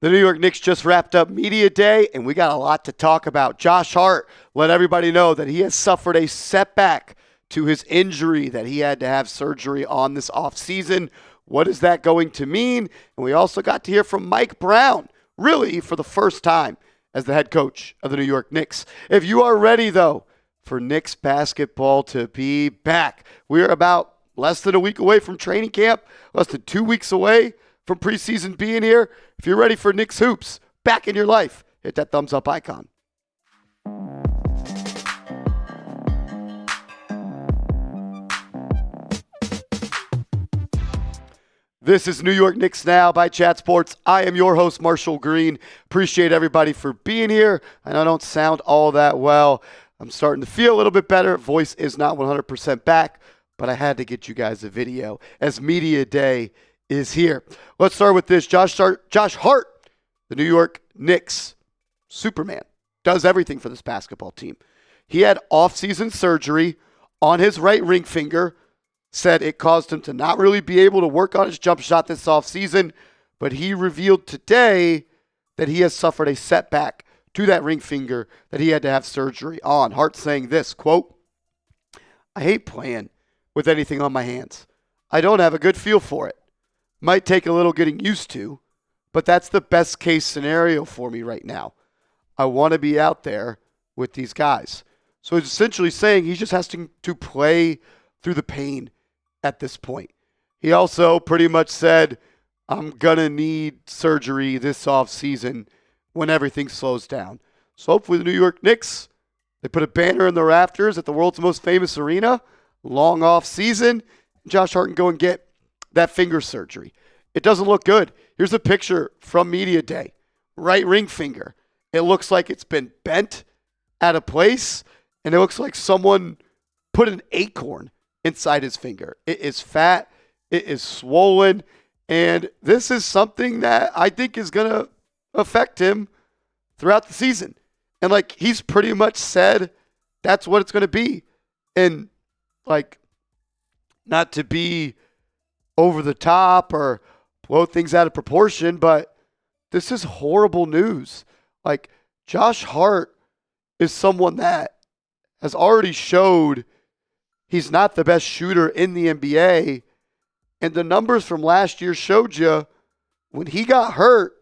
The New York Knicks just wrapped up media day, and we got a lot to talk about. Josh Hart let everybody know that he has suffered a setback to his injury, that he had to have surgery on this offseason. What is that going to mean? And we also got to hear from Mike Brown, really for the first time as the head coach of the New York Knicks. If you are ready, though, for Knicks basketball to be back, we are about less than a week away from training camp, less than 2 weeks away from preseason being here. If you're ready for Knicks hoops back in your life, hit that thumbs up icon. This is New York Knicks Now by Chat Sports. I am your host, Marshall Green. Appreciate everybody for being here. I know I don't sound all that well. I'm starting to feel a little bit better. Voice is not 100% back, but I had to get you guys a video as media day is here. Let's start with this. Josh Hart, the New York Knicks Superman, does everything for this basketball team. He had off-season surgery on his right ring finger, said it caused him to not really be able to work on his jump shot this offseason, but he revealed today that he has suffered a setback to that ring finger that he had to have surgery on. Hart saying this, quote, "I hate playing with anything on my hands. I don't have a good feel for it. Might take a little getting used to, but that's the best case scenario for me right now. I want to be out there with these guys." So he's essentially saying he just has to play through the pain at this point. He also pretty much said, I'm going to need surgery this offseason when everything slows down. So hopefully the New York Knicks, they put a banner in the rafters at the world's most famous arena, long off season, Josh Hart can go and get that finger surgery. It doesn't look good. Here's a picture from media day. Right ring finger. It looks like it's been bent out of place, and it looks like someone put an acorn inside his finger. It is fat. It is swollen. And this is something that I think is going to affect him throughout the season. And, he's pretty much said that's what it's going to be. And, not to be over the top or blow things out of proportion, but this is horrible news. Josh Hart is someone that has already showed he's not the best shooter in the NBA. And the numbers from last year showed you when he got hurt,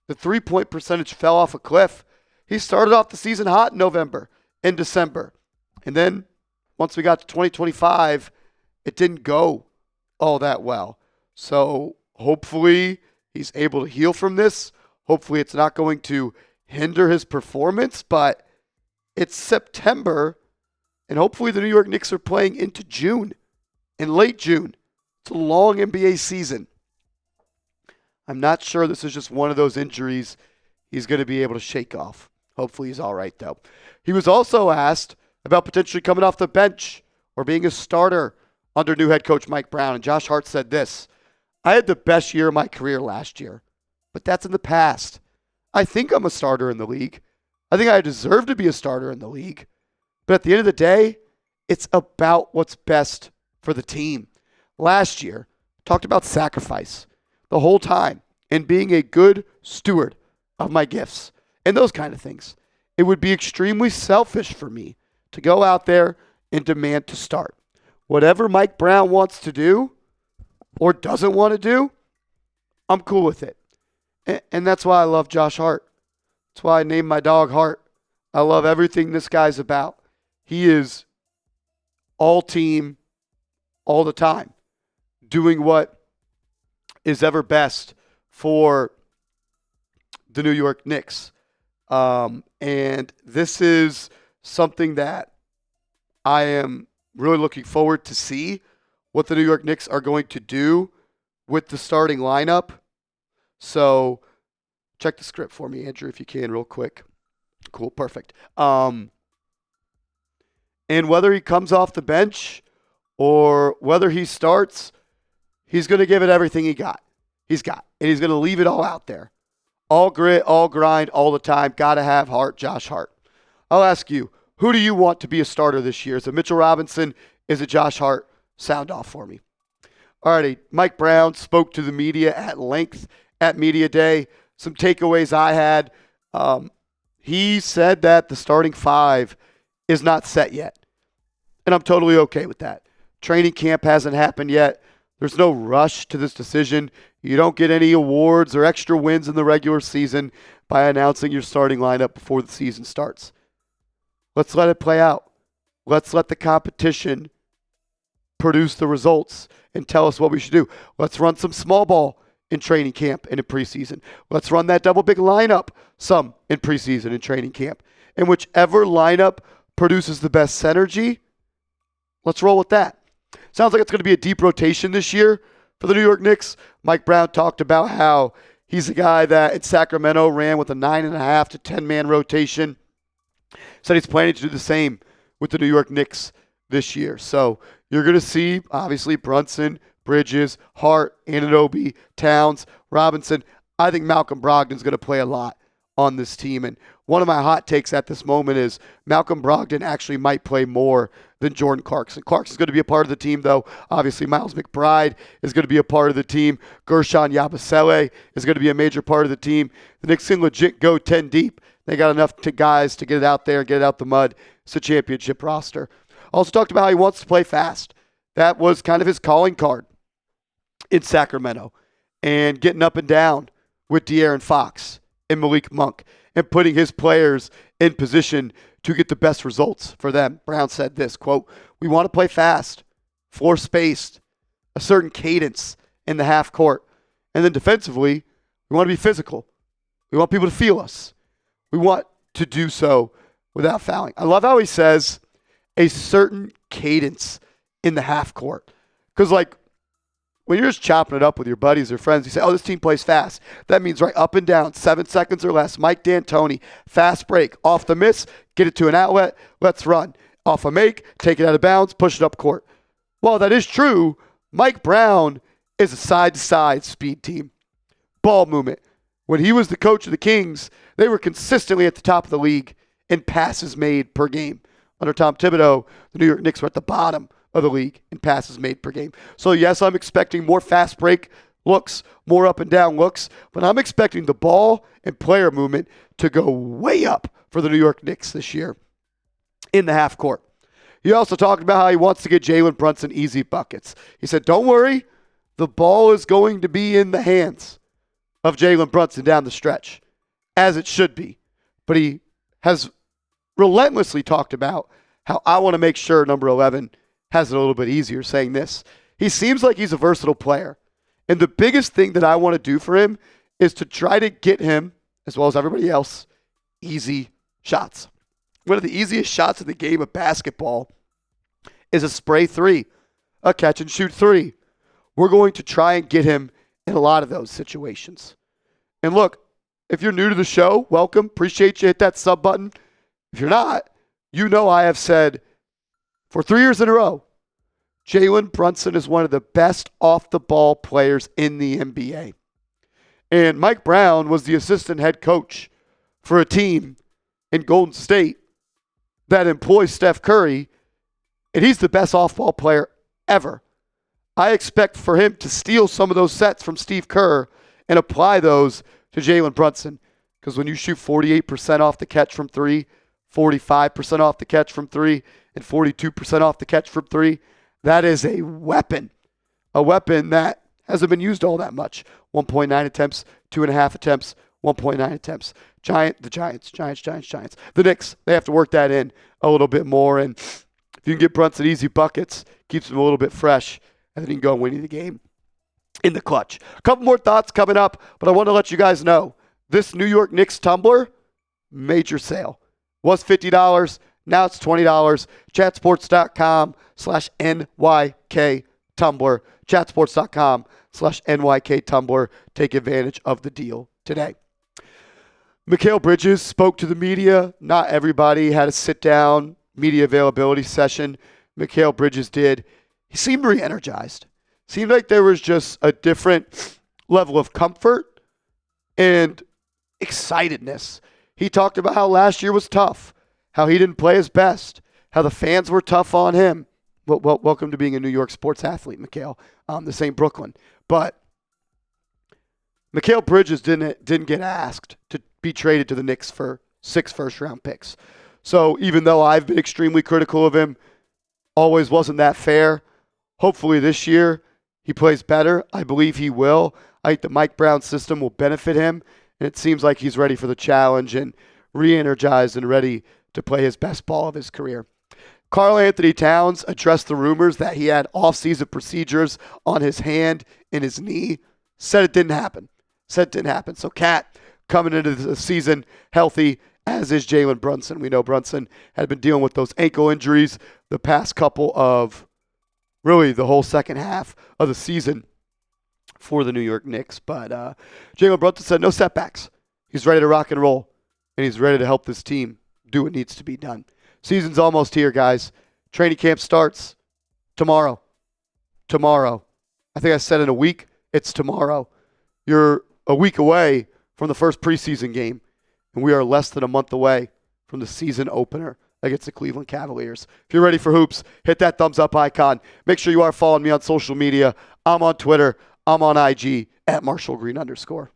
the three-point percentage fell off a cliff. He started off the season hot in November and December. And then once we got to 2025, it didn't go all that well. So hopefully he's able to heal from this. Hopefully it's not going to hinder his performance, but it's September, and hopefully the New York Knicks are playing into June, in late June. It's a long NBA season. I'm not sure this is just one of those injuries he's going to be able to shake off. Hopefully he's all right, though. He was also asked about potentially coming off the bench or being a starter under new head coach Mike Brown, and Josh Hart said this, "I had the best year of my career last year, but that's in the past. I think I'm a starter in the league. I think I deserve to be a starter in the league. But at the end of the day, it's about what's best for the team. Last year, talked about sacrifice the whole time and being a good steward of my gifts and those kind of things. It would be extremely selfish for me to go out there and demand to start. Whatever Mike Brown wants to do or doesn't want to do, I'm cool with it." And that's why I love Josh Hart. That's why I named my dog Hart. I love everything this guy's about. He is all team, all the time, doing what is ever best for the New York Knicks. And this is something that I am really looking forward to see what the New York Knicks are going to do with the starting lineup. So check the script for me, Andrew, if you can, real quick. Cool, perfect. And whether he comes off the bench or whether he starts, he's going to give it everything he's got. And he's going to leave it all out there. All grit, all grind, all the time. Got to have Hart, Josh Hart. I'll ask you, who do you want to be a starter this year? Is it Mitchell Robinson? Is it Josh Hart? Sound off for me. Alrighty, Mike Brown spoke to the media at length at Media Day. some takeaways I had. He said that the starting five is not set yet. And I'm totally okay with that. Training camp hasn't happened yet. There's no rush to this decision. You don't get any awards or extra wins in the regular season by announcing your starting lineup before the season starts. Let's let it play out. Let's let the competition produce the results and tell us what we should do. Let's run some small ball in training camp and in preseason. Let's run that double big lineup some in preseason and training camp. And whichever lineup produces the best synergy, let's roll with that. Sounds like it's going to be a deep rotation this year for the New York Knicks. Mike Brown talked about how he's a guy that in Sacramento ran with a 9.5 to 10-man rotation. Said he's planning to do the same with the New York Knicks this year. So you're going to see, obviously, Brunson, Bridges, Hart, Anunoby, Towns, Robinson. I think Malcolm Brogdon's going to play a lot on this team. And one of my hot takes at this moment is Malcolm Brogdon actually might play more than Jordan Clarkson. Clarkson's going to be a part of the team, though. Obviously, Miles McBride is going to be a part of the team. Guerschon Yabusele is going to be a major part of the team. The Knicks can legit go 10 deep. They got enough guys to get it out there and get it out the mud. It's a championship roster. Also talked about how he wants to play fast. That was kind of his calling card in Sacramento. And getting up and down with De'Aaron Fox and Malik Monk and putting his players in position to get the best results for them. Brown said this, quote, "We want to play fast, floor spaced, a certain cadence in the half court. And then defensively, we want to be physical. We want people to feel us. We want to do so without fouling." I love how he says a certain cadence in the half court. Because, like, when you're just chopping it up with your buddies or friends, you say, oh, this team plays fast. That means right up and down, 7 seconds or less. Mike D'Antoni, fast break. Off the miss, get it to an outlet, let's run. Off a make, take it out of bounds, push it up court. Well, that is true. Mike Brown is a side-to-side speed team. Ball movement. When he was the coach of the Kings, they were consistently at the top of the league in passes made per game. Under Tom Thibodeau, the New York Knicks were at the bottom of the league in passes made per game. So yes, I'm expecting more fast break looks, more up and down looks, but I'm expecting the ball and player movement to go way up for the New York Knicks this year in the half court. He also talked about how he wants to get Jalen Brunson easy buckets. He said, don't worry, the ball is going to be in the hands of Jalen Brunson down the stretch, as it should be. But he has relentlessly talked about how I want to make sure number 11 has it a little bit easier, saying this. He seems like he's a versatile player. And the biggest thing that I want to do for him is to try to get him, as well as everybody else, easy shots. One of the easiest shots in the game of basketball is a spray three, a catch and shoot three. We're going to try and get him in a lot of those situations. And look, if you're new to the show, welcome. Appreciate you. Hit that sub button. If you're not, you know I have said for 3 years in a row, Jalen Brunson is one of the best off-the-ball players in the NBA. And Mike Brown was the assistant head coach for a team in Golden State that employs Steph Curry, and he's the best off-ball player ever. I expect for him to steal some of those sets from Steve Kerr and apply those to Jalen Brunson. Because when you shoot 48% off the catch from three, 45% off the catch from three, and 42% off the catch from three, that is a weapon that hasn't been used all that much. 1.9 attempts, 2.5 attempts, 1.9 attempts. The Giants. The Knicks, they have to work that in a little bit more. And if you can get Brunson easy buckets, keeps him a little bit fresh, and then you can go and win the game in the clutch. A couple more thoughts coming up, but I want to let you guys know this New York Knicks tumbler, major sale. Was $50. Now it's $20. Chatsports.com/NYK Tumbler. Chatsports.com/NYK Tumbler. Take advantage of the deal today. Mikal Bridges spoke to the media. Not everybody had a sit-down media availability session. Mikal Bridges did. He seemed re-energized. Seemed like there was just a different level of comfort and excitedness. He talked about how last year was tough, how he didn't play his best, how the fans were tough on him. Well, welcome to being a New York sports athlete, Mikal. This ain't Brooklyn. But Mikal Bridges didn't get asked to be traded to the Knicks for 6 first-round picks. So even though I've been extremely critical of him, always wasn't that fair. Hopefully this year he plays better. I believe he will. I think the Mike Brown system will benefit him, and it seems like he's ready for the challenge and re-energized and ready to play his best ball of his career. Karl-Anthony Towns addressed the rumors that he had off-season procedures on his hand and his knee. Said it didn't happen. So Cat coming into the season healthy, as is Jalen Brunson. We know Brunson had been dealing with those ankle injuries the past couple of, really the whole second half of the season for the New York Knicks. But Jalen Brunson said no setbacks. He's ready to rock and roll, and he's ready to help this team do what needs to be done. Season's almost here, guys. Training camp starts tomorrow. I think I said in a week. It's tomorrow. You're a week away from the first preseason game, and we are less than a month away from the season opener against the Cleveland Cavaliers. If you're ready for hoops, hit that thumbs up icon. Make sure you are following me on social media. I'm on Twitter. I'm on IG @MarshallGreen_.